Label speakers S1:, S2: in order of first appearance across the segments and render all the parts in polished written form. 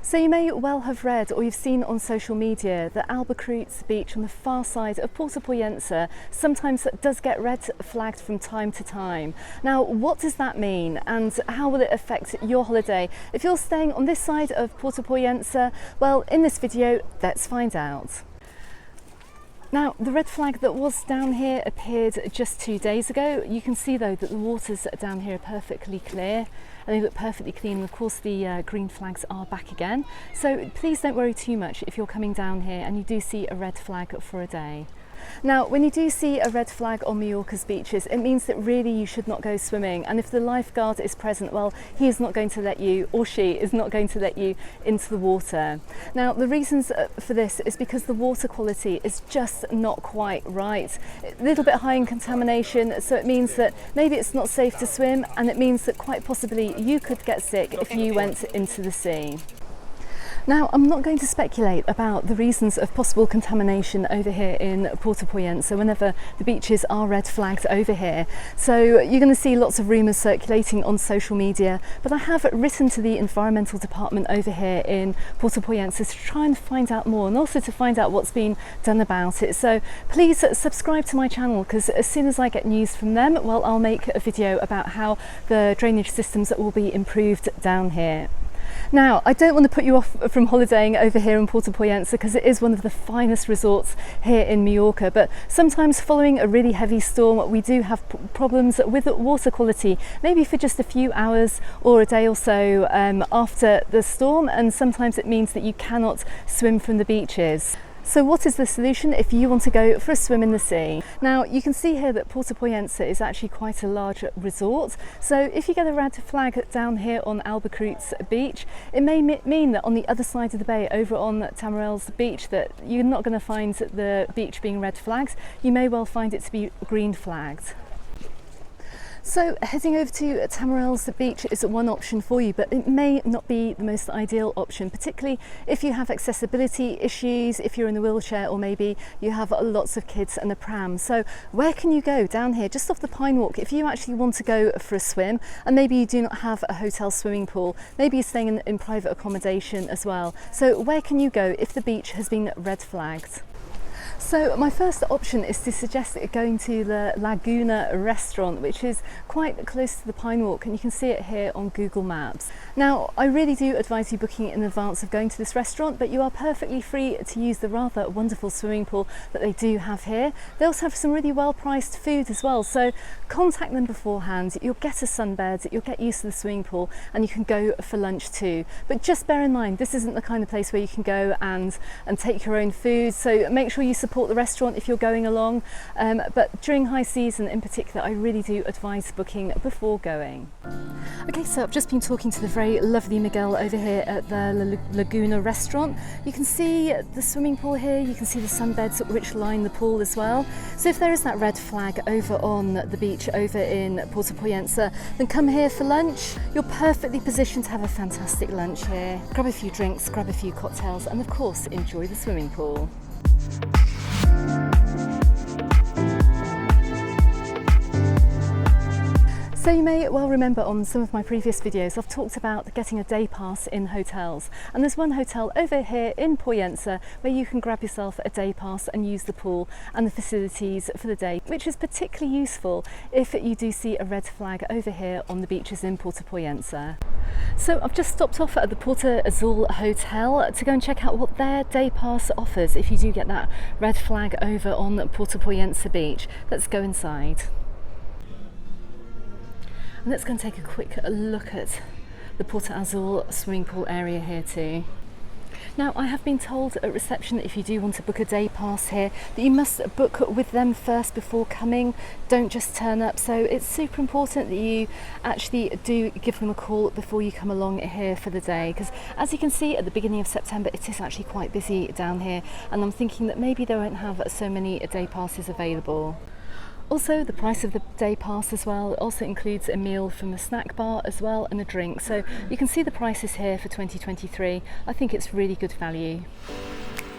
S1: So you may well have read or you've seen on social media that Albacruz Beach on the far side of Puerto Pollensa sometimes does get red flagged from time to time. Now, what does that mean and how will it affect your holiday? If you're staying on this side of Puerto Pollensa, well, in this video, let's find out. Now, the red flag that was down here appeared just 2 days ago. You can see though that the waters down here are perfectly clear and they look perfectly clean, and of course the green flags are back again. So please don't worry too much if you're coming down here and you do see a red flag for a day. Now, when you do see a red flag on Mallorca's beaches, it means that really you should not go swimming, and if the lifeguard is present, well, he is not going to let you, or she is not going to let you into the water. Now, the reasons for this is because the water quality is just not quite right. A little bit high in contamination, so it means that maybe it's not safe to swim, and it means that quite possibly you could get sick if you went into the sea. Now, I'm not going to speculate about the reasons of possible contamination over here in Puerto Pollensa whenever the beaches are red flagged over here. So you're going to see lots of rumours circulating on social media, but I have written to the environmental department over here in Puerto Pollensa to try and find out more and also to find out what's been done about it. So please subscribe to my channel, because as soon as I get news from them, well, I'll make a video about how the drainage systems will be improved down here. Now, I don't want to put you off from holidaying over here in Puerto Pollensa because it is one of the finest resorts here in Mallorca, but sometimes following a really heavy storm we do have problems with water quality, maybe for just a few hours or a day or so after the storm, and sometimes it means that you cannot swim from the beaches. So what is the solution if you want to go for a swim in the sea? Now, you can see here that Puerto Pollensa is actually quite a large resort. So if you get a red flag down here on Albacruz Beach, it may mean that on the other side of the bay, over on Tamarell's beach, that you're not going to find the beach being red flagged. You may well find it to be green flagged. So heading over to Tamarell's beach is one option for you, but it may not be the most ideal option, particularly if you have accessibility issues, if you're in a wheelchair, or maybe you have lots of kids and a pram. So where can you go down here, just off the Pine Walk, if you actually want to go for a swim, and maybe you do not have a hotel swimming pool, maybe you're staying in private accommodation as well. So where can you go if the beach has been red flagged? So my first option is to suggest going to the Laguna restaurant, which is quite close to the Pine Walk, and you can see it here on Google Maps. Now, I really do advise you booking in advance of going to this restaurant, but you are perfectly free to use the rather wonderful swimming pool that they do have here. They also have some really well priced food as well, so contact them beforehand. You'll get a sunbed, you'll get used to the swimming pool, and you can go for lunch too. But just bear in mind, this isn't the kind of place where you can go and take your own food, so make sure you support the restaurant if you're going along, but during high season in particular, I really do advise booking before going. Okay, so I've just been talking to the very lovely Miguel over here at the Laguna restaurant. You can see the swimming pool here, you can see the sunbeds which line the pool as well. So if there is that red flag over on the beach over in Puerto Pollensa, then come here for lunch. You're perfectly positioned to have a fantastic lunch here. Grab a few drinks, grab a few cocktails, and of course enjoy the swimming pool. So you may well remember on some of my previous videos I've talked about getting a day pass in hotels, and there's one hotel over here in Pollensa where you can grab yourself a day pass and use the pool and the facilities for the day, which is particularly useful if you do see a red flag over here on the beaches in Puerto Pollensa. So I've just stopped off at the Puerto Azul Hotel to go and check out what their day pass offers if you do get that red flag over on Puerto Pollensa beach. Let's go inside. And let's go and take a quick look at the Puerto Azul swimming pool area here too. Now, I have been told at reception that if you do want to book a day pass here, that you must book with them first before coming. Don't just turn up. So it's super important that you actually do give them a call before you come along here for the day, because as you can see at the beginning of September, it is actually quite busy down here, and I'm thinking that maybe they won't have so many day passes available. Also, the price of the day pass as well also includes a meal from the snack bar as well and a drink. So you can see the prices here for 2023. I think it's really good value.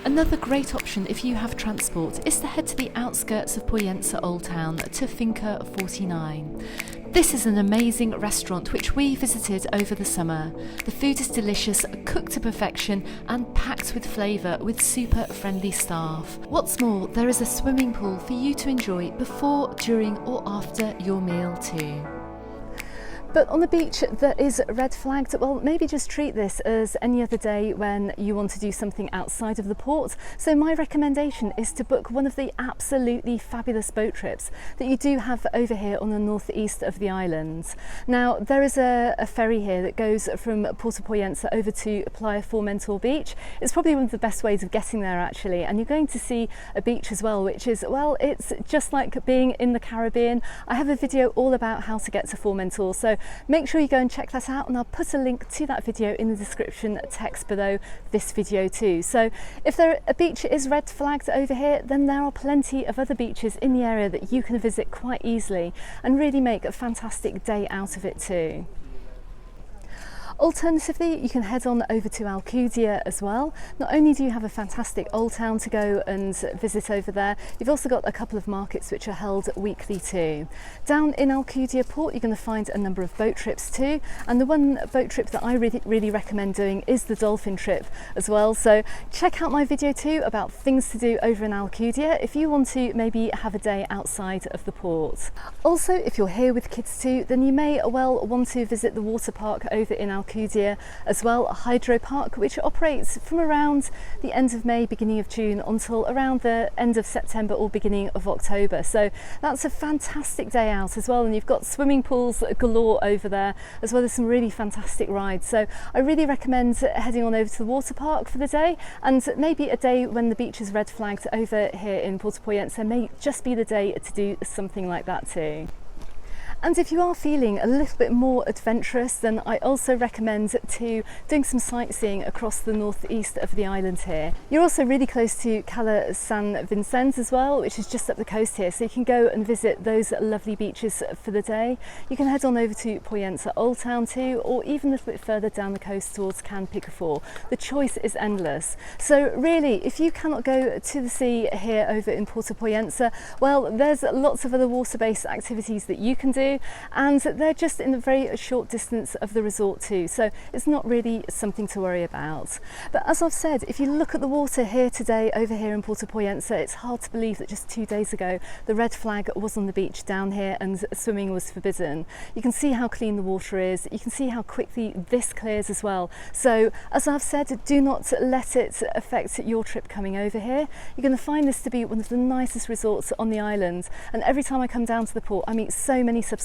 S1: Another great option if you have transport is to head to the outskirts of Pollensa Old Town to Finca 49. This is an amazing restaurant which we visited over the summer. The food is delicious, cooked to perfection and packed with flavour with super friendly staff. What's more, there is a swimming pool for you to enjoy before, during or after your meal too. But on the beach that is red flagged, well, maybe just treat this as any other day when you want to do something outside of the port. So my recommendation is to book one of the absolutely fabulous boat trips that you do have over here on the northeast of the island. Now, there is a ferry here that goes from Puerto Pollensa over to Playa Formentor beach. It's probably one of the best ways of getting there actually, and you're going to see a beach as well, which is, well, it's just like being in the Caribbean. I have a video all about how to get to Formentor, so make sure you go and check that out, and I'll put a link to that video in the description text below this video too. So if a beach is red flagged over here, then there are plenty of other beaches in the area that you can visit quite easily and really make a fantastic day out of it too. Alternatively, you can head on over to Alcudia as well. Not only do you have a fantastic old town to go and visit over there, you've also got a couple of markets which are held weekly too. Down in Alcudia port, you're going to find a number of boat trips too, and the one boat trip that I really recommend doing is the dolphin trip as well. So check out my video too about things to do over in Alcudia if you want to maybe have a day outside of the port. Also, if you're here with kids too, then you may well want to visit the water park over in Alcudia as well, a hydro park which operates from around the end of May, beginning of June until around the end of September or beginning of October. So that's a fantastic day out as well, and you've got swimming pools galore over there as well as some really fantastic rides. So I really recommend heading on over to the water park for the day, and maybe a day when the beach is red flagged over here in Puerto Pollensa may just be the day to do something like that too. And if you are feeling a little bit more adventurous, then I also recommend to doing some sightseeing across the northeast of the island here. You're also really close to Cala San Vicente as well, which is just up the coast here, so you can go and visit those lovely beaches for the day. You can head on over to Pollensa Old Town too, or even a little bit further down the coast towards Can Picafor. The choice is endless. So really, if you cannot go to the sea here over in Puerto Pollensa, well, there's lots of other water-based activities that you can do, and they're just in a very short distance of the resort too, so it's not really something to worry about. But as I've said, if you look at the water here today over here in Puerto Pollensa, it's hard to believe that just 2 days ago the red flag was on the beach down here and swimming was forbidden. You can see how clean the water is, you can see how quickly this clears as well. So as I've said, do not let it affect your trip coming over here. You're going to find this to be one of the nicest resorts on the island, and every time I come down to the port I meet so many subscribers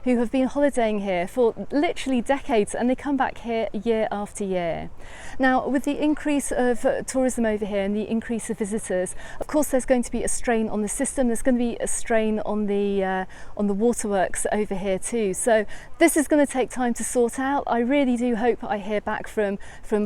S1: who have been holidaying here for literally decades, and they come back here year after year. Now, with the increase of tourism over here and the increase of visitors, of course there's going to be a strain on the system, there's going to be a strain on the waterworks over here too. So this is going to take time to sort out. I really do hope I hear back from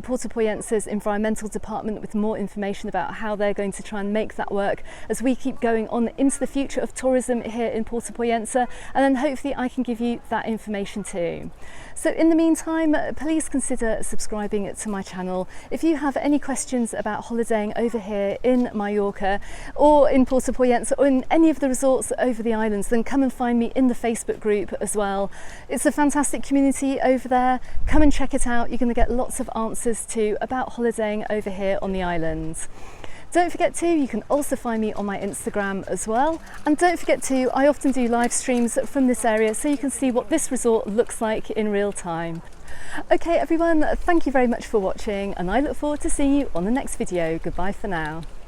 S1: Puerto Pollensa's environmental department with more information about how they're going to try and make that work as we keep going on into the future of tourism here in Puerto Pollensa, and then hopefully I can give you that information too. So in the meantime, please consider subscribing to my channel. If you have any questions about holidaying over here in Mallorca or in Puerto Pollensa or in any of the resorts over the islands, then come and find me in the Facebook group as well. It's a fantastic community over there. Come and check it out. You're going to get lots of answers too about holidaying over here on the islands. Don't forget too, you can also find me on my Instagram as well. And don't forget too, I often do live streams from this area so you can see what this resort looks like in real time. Okay everyone, thank you very much for watching, and I look forward to seeing you on the next video. Goodbye for now.